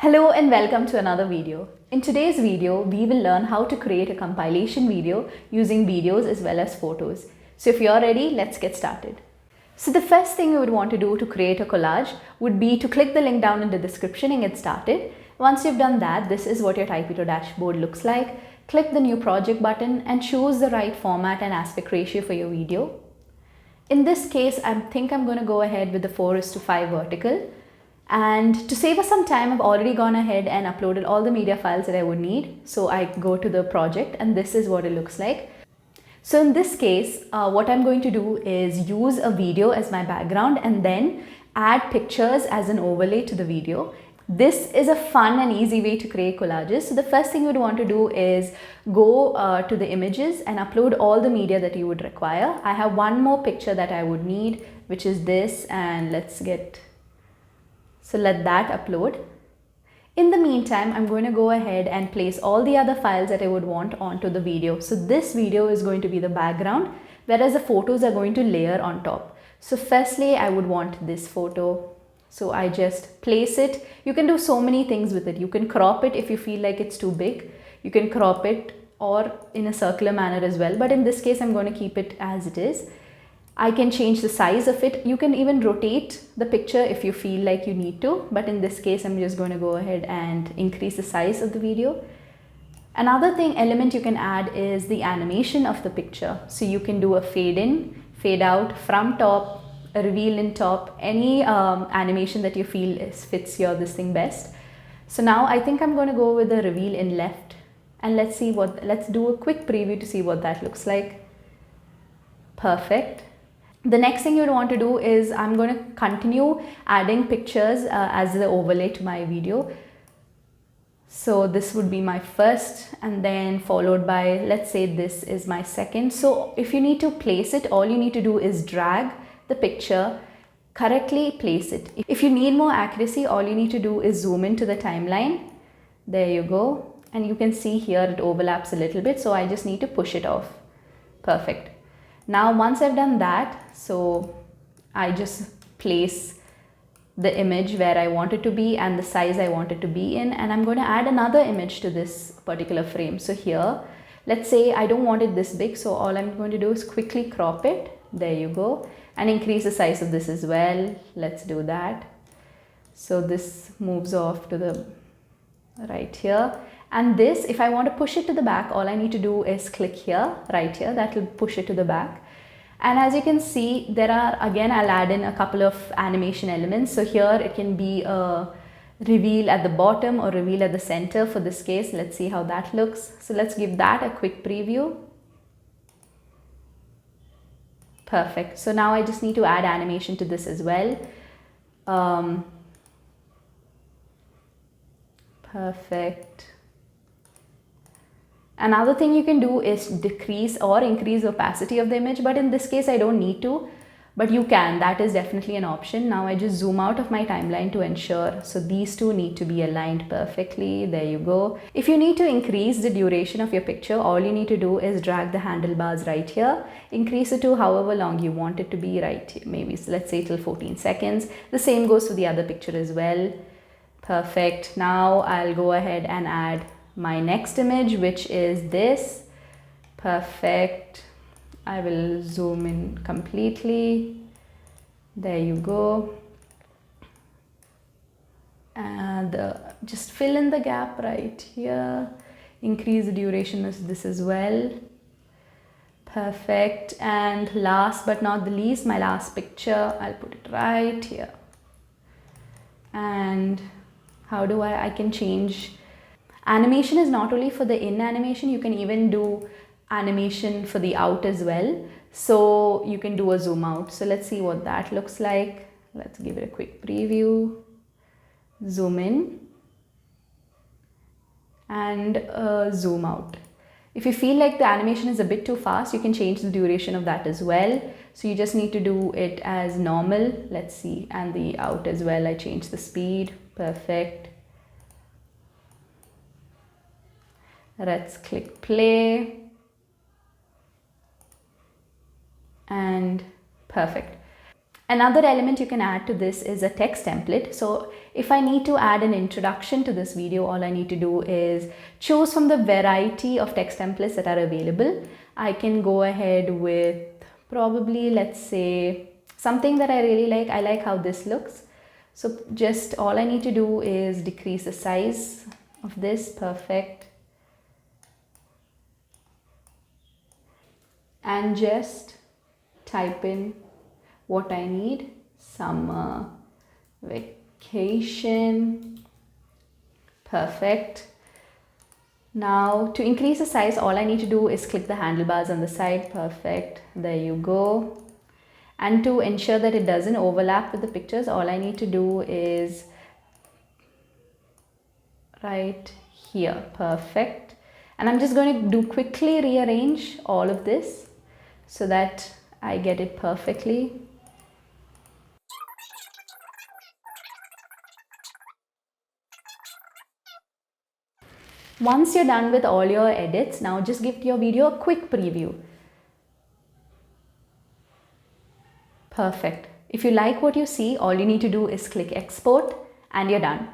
Hello and welcome to another video. In today's video, we will learn how to create a compilation video using videos as well as photos. So if you're ready, let's get started. So the first thing you would want to do to create a collage would be to click the link down in the description and get started. Once you've done that, this is what your Typito dashboard looks like. Click the new project button and choose the right format and aspect ratio for your video. In this case, I think I'm going to go ahead with the 4:5 vertical. And to save us some time, I've already gone ahead and uploaded all the media files that I would need. So I go to the project and this is what it looks like. So in this case, what I'm going to do is use a video as my background and then add pictures as an overlay to the video. This is a fun and easy way to create collages. So the first thing you would want to do is go to the images and upload all the media that you would require. I have one more picture that I would need, which is this, and let that upload. In the meantime, I'm going to go ahead and place all the other files that I would want onto the video. So this video is going to be the background, whereas the photos are going to layer on top. So firstly, I would want this photo. So I just place it. You can do so many things with it. You can crop it if you feel like it's too big. You can crop it or in a circular manner as well. But in this case, I'm going to keep it as it is. I can change the size of it. You can even rotate the picture if you feel like you need to. But in this case, I'm just going to go ahead and increase the size of the video. Another element you can add is the animation of the picture. So you can do a fade in, fade out, from top, a reveal in top, any animation that you feel fits your this thing best. So now I think I'm going to go with the reveal in left, and let's do a quick preview to see what that looks like. Perfect. The next thing you'd want to do is I'm going to continue adding pictures as the overlay to my video. So this would be my first, and then followed by, let's say this is my second. So if you need to place it, all you need to do is drag the picture, correctly place it. If you need more accuracy, all you need to do is zoom into the timeline. There you go. And you can see here it overlaps a little bit. So I just need to push it off. Perfect. Now, once I've done that, so I just place the image where I want it to be and the size I want it to be in, and I'm going to add another image to this particular frame. So here, let's say I don't want it this big, so all I'm going to do is quickly crop it. There you go. And increase the size of this as well. Let's do that. So this moves off to the right here. And this, if I want to push it to the back, all I need to do is click here, right here, that will push it to the back. And as you can see, there are, again, I'll add in a couple of animation elements. So here it can be a reveal at the bottom or reveal at the center for this case. Let's see how that looks. So let's give that a quick preview. Perfect. So now I just need to add animation to this as well. Perfect. Another thing you can do is decrease or increase the opacity of the image, but in this case I don't need to, but you can. That is definitely an option. Now I just zoom out of my timeline to ensure. So these two need to be aligned perfectly. There you go. If you need to increase the duration of your picture, all you need to do is drag the handlebars right here, increase it to however long you want it to be right here. Maybe let's say till 14 seconds. The same goes for the other picture as well. Perfect. Now I'll go ahead and add my next image, which is this. Perfect. I will zoom in completely. There you go. And just fill in the gap right here. Increase the duration of this as well. Perfect. And last but not the least, my last picture, I'll put it right here. And how do I can change. Animation is not only for the in animation, you can even do animation for the out as well. So you can do a zoom out. So let's see what that looks like. Let's give it a quick preview. Zoom in and zoom out. If you feel like the animation is a bit too fast, you can change the duration of that as well. So you just need to do it as normal. Let's see. And the out as well, I change the speed. Perfect. Let's click play. And perfect. Another element you can add to this is a text template. So if I need to add an introduction to this video, all I need to do is choose from the variety of text templates that are available. I can go ahead with probably, let's say, something that I really like. I like how this looks. So just all I need to do is decrease the size of this. Perfect. And just type in what I need. Summer vacation. Perfect. Now to increase the size, all I need to do is click the handlebars on the side. Perfect. There you go. And to ensure that it doesn't overlap with the pictures, all I need to do is right here. Perfect. And I'm just going to do quickly rearrange all of this so that I get it perfectly. Once you're done with all your edits, now just give your video a quick preview. Perfect. If you like what you see, all you need to do is click export and you're done.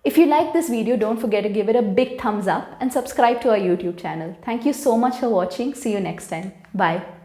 If you like this video, don't forget to give it a big thumbs up and subscribe to our YouTube channel. Thank you so much for watching. See you next time. Bye.